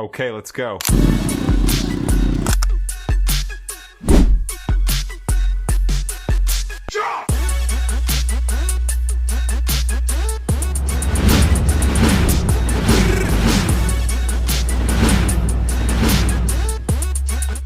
Okay, let's go.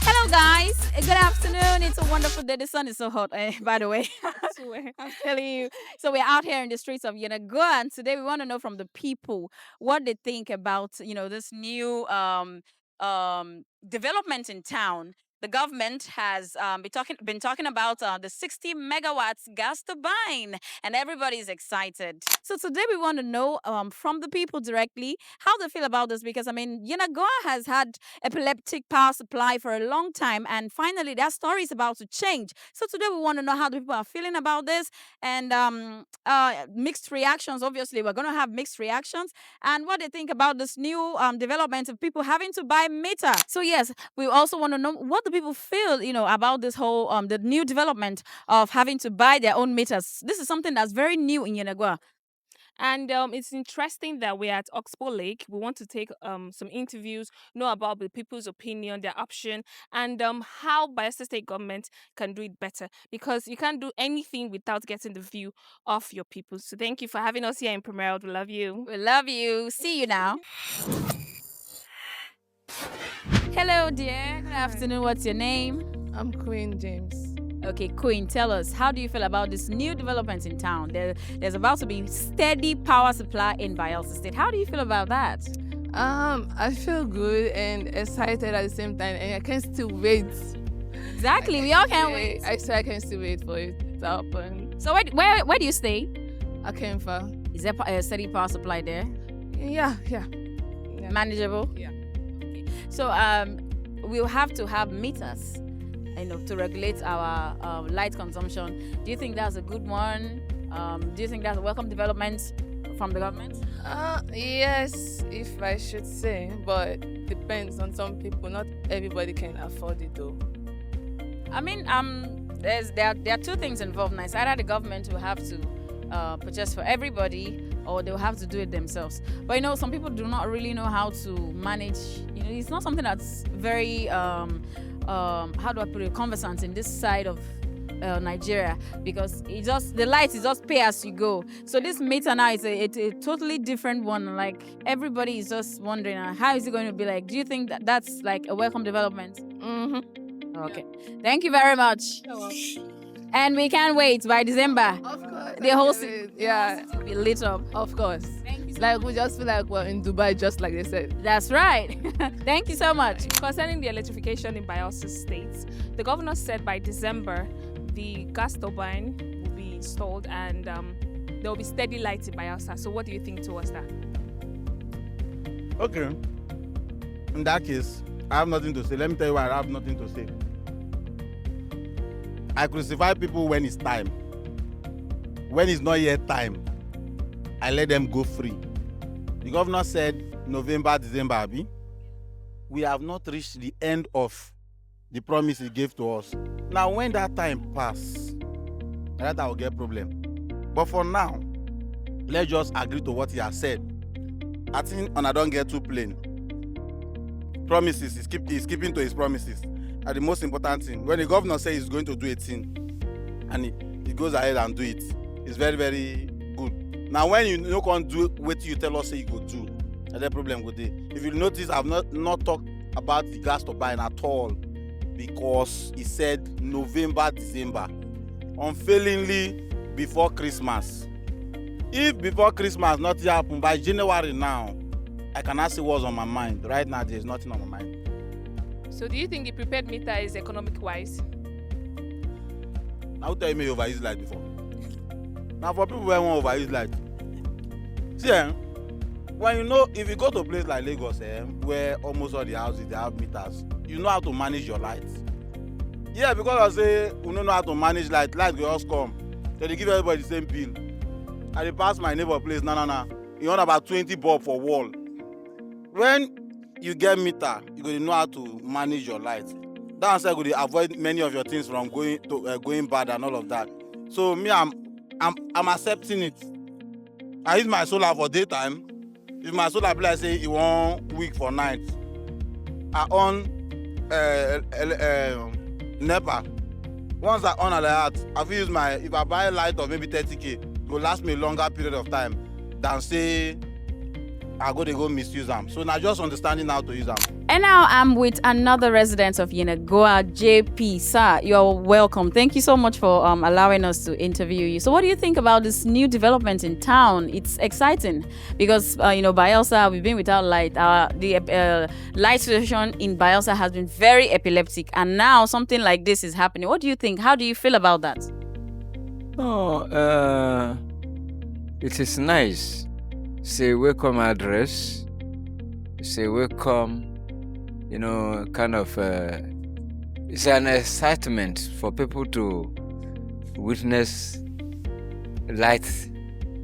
Hello, guys. Good afternoon. It's a wonderful day. The sun is so hot, by the way. Swear. I'm telling you. So we're out here in the streets of Yenagoa, and today we want to know from the people what they think about, this new development in town. The government has been talking about the 60 megawatts gas turbine, and everybody's excited. So today we want to know from the people directly how they feel about this, because I mean, Yenagoa has had epileptic power supply for a long time, and finally that story is about to change. So today we want to know how the people are feeling about this, and mixed reactions. Obviously we're going to have mixed reactions, and what they think about this new development of people having to buy meter. So yes, we also want to know what the people feel, about this whole the new development of having to buy their own meters. This is something that's very new in Yenagoa. And it's interesting that we're at Oxbow Lake. We want to take some interviews, know about the people's opinion, their option, and how Bayelsa State government can do it better. Because you can't do anything without getting the view of your people. So thank you for having us here in Premier. We love you. We love you. See you now. Hello, dear. Good afternoon. What's your name? I'm Queen James. Okay, Queen, tell us, how do you feel about this new development in town? There's about to be steady power supply in Bayelsa State. How do you feel about that? I feel good and excited at the same time, and I can still wait. Exactly, we all can't wait. I can still wait for it to happen. So where do you stay? I came for. Is there a steady power supply there? Yeah. Manageable? Yeah. Okay. So we'll have to have meters, to regulate our light consumption. Do you think that's a good one? Do you think that's a welcome development from the government? Yes, if I should say, but depends on some people. Not everybody can afford it though. I mean, there are two things involved now. It's either the government will have to purchase for everybody, or they'll have to do it themselves. But some people do not really know how to manage. It's not something that's very how do I put it, conversant in this side of Nigeria, because the light is just pay as you go. So this meter now is a totally different one. Like, everybody is just wondering, how is it going to be like? Do you think that that's like a welcome development? Mm-hmm. Okay. Thank you very much. And we can't wait by December. Of course. The whole yeah, will be lit up. of course. Thank you. It's like we just feel like we're in Dubai, just like they said. That's right. Thank you so much. Concerning the electrification in Bayelsa State, the governor said by December the gas turbine will be installed and there will be steady light in Bayelsa. So what do you think towards that? Okay. In that case, I have nothing to say. Let me tell you why I have nothing to say. I crucify people when it's time. When it's not yet time, I let them go free. The governor said November, December, Abi. We have not reached the end of the promise he gave to us. Now, when that time passes, that will get problem. But for now, let's just agree to what he has said. I think, and I don't get too plain. Promises, he's keeping to his promises. And the most important thing, when the governor says he's going to do a thing, and he goes ahead and do it, it's very, very good. Now, when you can't do what you tell us say you go do, that's the problem with it. If you notice, I've not talked about the gas turbine at all, because he said November, December, unfailingly before Christmas. If before Christmas nothing happen by January now, I cannot say what's on my mind. Right now, there's nothing on my mind. So do you think the prepared meter is economic wise? Now tell me overuse light before. Now for people who want overuse light, see, when if you go to a place like Lagos, where almost all the houses they have meters, you know how to manage your light. Yeah, because I say we don't know how to manage light will just come. So they give everybody the same bill. I pass my neighbor place, no. You want about 20 bulb for wall. When you get meter, you going to know how to manage your light. That's how you avoid many of your things from going bad and all of that. So me, I'm accepting it. I use my solar for daytime. If my solar bill, I say it 1 week for night, I on NEPA. Once I on like that, I feel use my, if I buy light of maybe 30k, it will last me a longer period of time than say I go misuse them. So now just understanding how to use them. And now I'm with another resident of Yenagoa, JP. Sir, you're welcome. Thank you so much for allowing us to interview you. So what do you think about this new development in town? It's exciting because, Bayelsa, we've been without light. The light situation in Bayelsa has been very epileptic. And now something like this is happening. What do you think? How do you feel about that? Oh, it is nice. It's a welcome address. It's a welcome, kind of, it's an excitement for people to witness light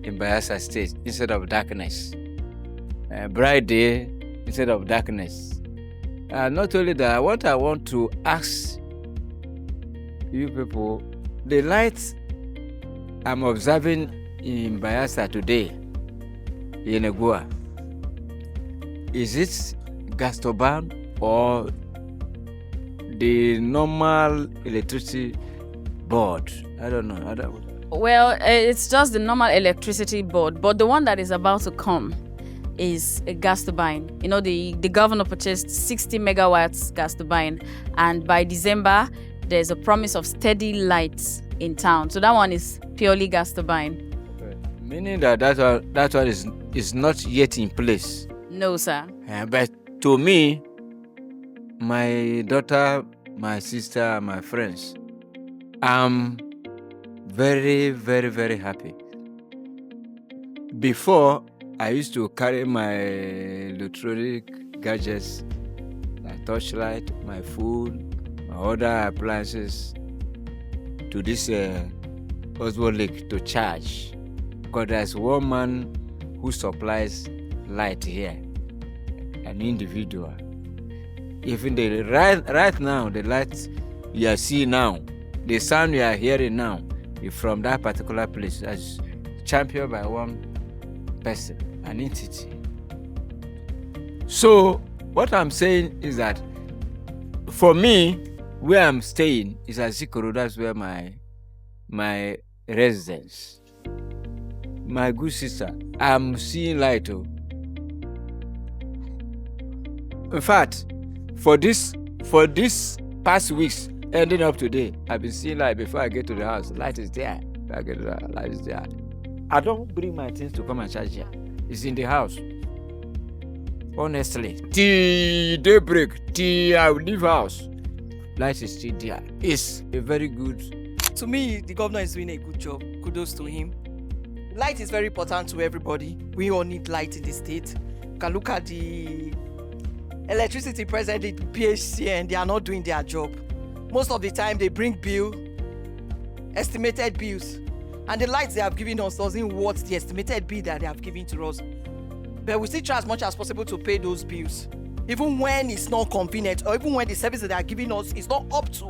in Bayelsa State instead of darkness. Bright day instead of darkness. Not only that, what I want to ask you people, the light I'm observing in Bayelsa today, in Ogbia, is it gas turbine or the normal electricity board? I don't know. Well, it's just the normal electricity board, but the one that is about to come is a gas turbine. The governor purchased 60 megawatts gas turbine, and by December, there's a promise of steady lights in town. So that one is purely gas turbine. Okay. Meaning that one is not yet in place. No, sir. But to me, my daughter, my sister, my friends, I'm very, very, very happy. Before, I used to carry my electronic gadgets, my torchlight, my food, my other appliances to this Ogbia Lake to charge. Because there's one man who supplies light here, an individual. Even right now, the light you are seeing now, the sound you are hearing now, is from that particular place, as championed by one person, an entity. So what I'm saying is that for me, where I'm staying is at Zikoro. That's where my residence. My good sister, I'm seeing light. In fact, for this past weeks, ending up today, I've been seeing light before I get to the house. Light is there. I get to the house, light is there. I don't bring my things to come and charge here. It's in the house. Honestly, till daybreak, till I leave house, light is still there. It's a very good. To me, the governor is doing a good job. Kudos to him. Light is very important to everybody. We all need light in the state. You can look at the electricity presently, the PHC, and they are not doing their job. Most of the time, they bring estimated bills, and the lights they have given us doesn't worth the estimated bill that they have given to us. But we still try as much as possible to pay those bills, even when it's not convenient, or even when the service that they are giving us is not up to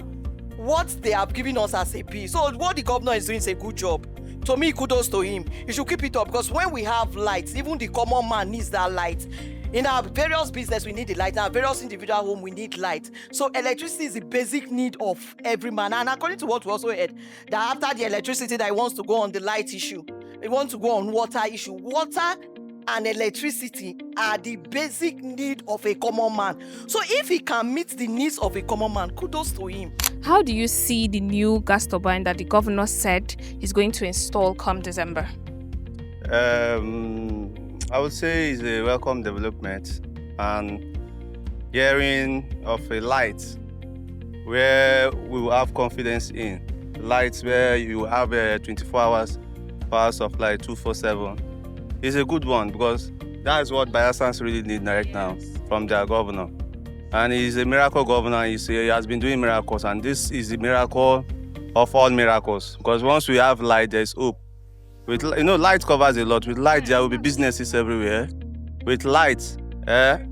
what they have given us as a bill. So what the governor is doing is a good job. To me, kudos to him. He should keep it up, because when we have lights, even the common man needs that light. In our various business, we need the light. In our various individual home, we need light. So electricity is the basic need of every man. And according to what we also heard, that after the electricity, that he wants to go on the light issue, he wants to go on water issue. Water and electricity are the basic need of a common man. So if he can meet the needs of a common man, kudos to him. How do you see the new gas turbine that the governor said he's going to install come December? I would say it's a welcome development, and hearing of a light where we will have confidence in. Lights where you have 24 hours power supply 247 is a good one, because that is what Bayelsans really need right now from their governor. And he's a miracle governor. He has been doing miracles, and this is the miracle of all miracles, because once we have light, there's hope. With light covers a lot. With light, there will be businesses everywhere. With light, is a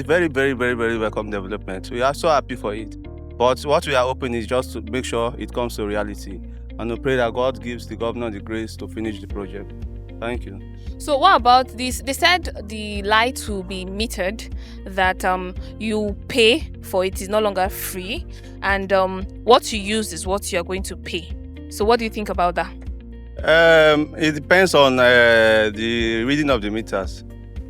very, very, very, very welcome development. We are so happy for it. But what we are hoping is just to make sure it comes to reality, and we pray that God gives the governor the grace to finish the project. Thank you. So what about this? They said the light will be metered, that you pay for it, is no longer free, and what you use is what you are going to pay. So what do you think about that? It depends on the reading of the meters.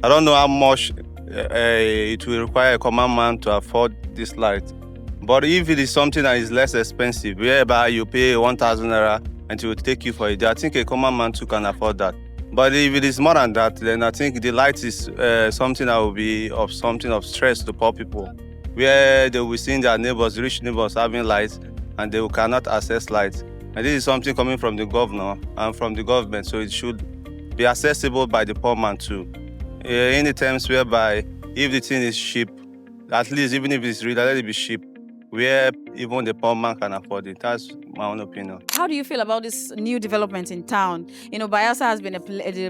I don't know how much it will require a common man to afford this light. But if it is something that is less expensive, whereby you pay 1,000 naira and it will take you for a day, I think a common man too can afford that. But if it is more than that, then I think the light is something that will be of stress to poor people, where they will be seeing their neighbors, rich neighbors, having lights, and they cannot access light. And this is something coming from the governor and from the government, so it should be accessible by the poor man too. In the terms whereby if the thing is cheap, at least even if it's real, let it be cheap, where even the poor man can afford it. That's my own opinion. How do you feel about this new development in town? You know, Bayelsa has been the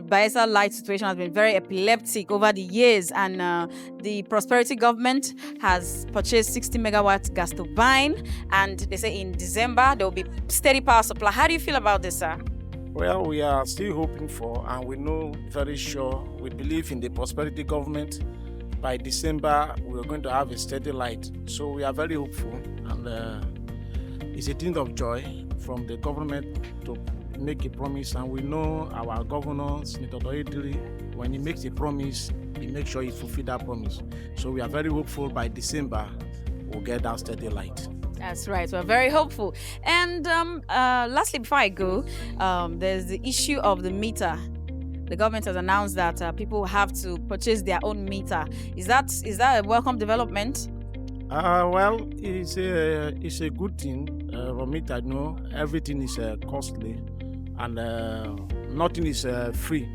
Bayelsa light situation has been very epileptic over the years, and the prosperity government has purchased 60 megawatt gas turbine, and they say in December there will be steady power supply. How do you feel about this, sir? Well, we are still hoping for, and we know very sure, we believe in the prosperity government. By December, we are going to have a steady light. So we are very hopeful, and it's a thing of joy from the government to make a promise. And we know our governor, Senator Doediri, when he makes a promise, he makes sure he fulfills that promise. So we are very hopeful by December, we'll get that steady light. That's right. We're very hopeful. And lastly, before I go, there's the issue of the meter. The government has announced that people have to purchase their own meter. Is that a welcome development? Well, it's a good thing. For meter, everything is costly, and nothing is free.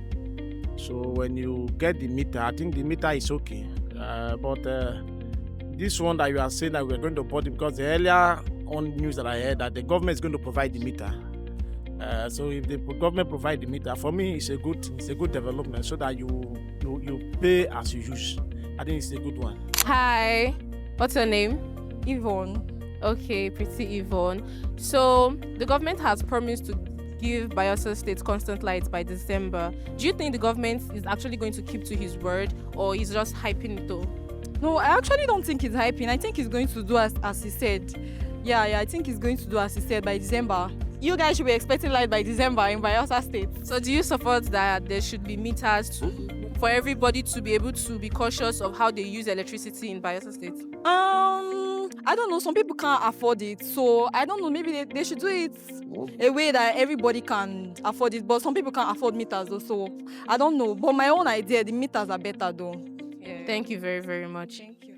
So when you get the meter, I think the meter is okay. But this one that you are saying that we're going to put it, because the earlier on news that I heard that the government is going to provide the meter. So if the government provide the meter, for me it's a good development, so that you pay as you use. I think it's a good one. Hi, what's your name? Yvonne. Okay, pretty Yvonne. So the government has promised to give Bayelsa State constant lights by December. Do you think the government is actually going to keep to his word, or he's just hyping it though? No, I actually don't think he's hyping. I think he's going to do as he said. Yeah, I think he's going to do as he said by December. You guys should be expecting light by December in Bayelsa State. So do you support that there should be meters for everybody to be able to be cautious of how they use electricity in Bayelsa State? I don't know. Some people can't afford it. So I don't know. Maybe they should do it a way that everybody can afford it. But some people can't afford meters though. So I don't know. But my own idea, the meters are better though. Yeah. Thank you very, very much. Thank you.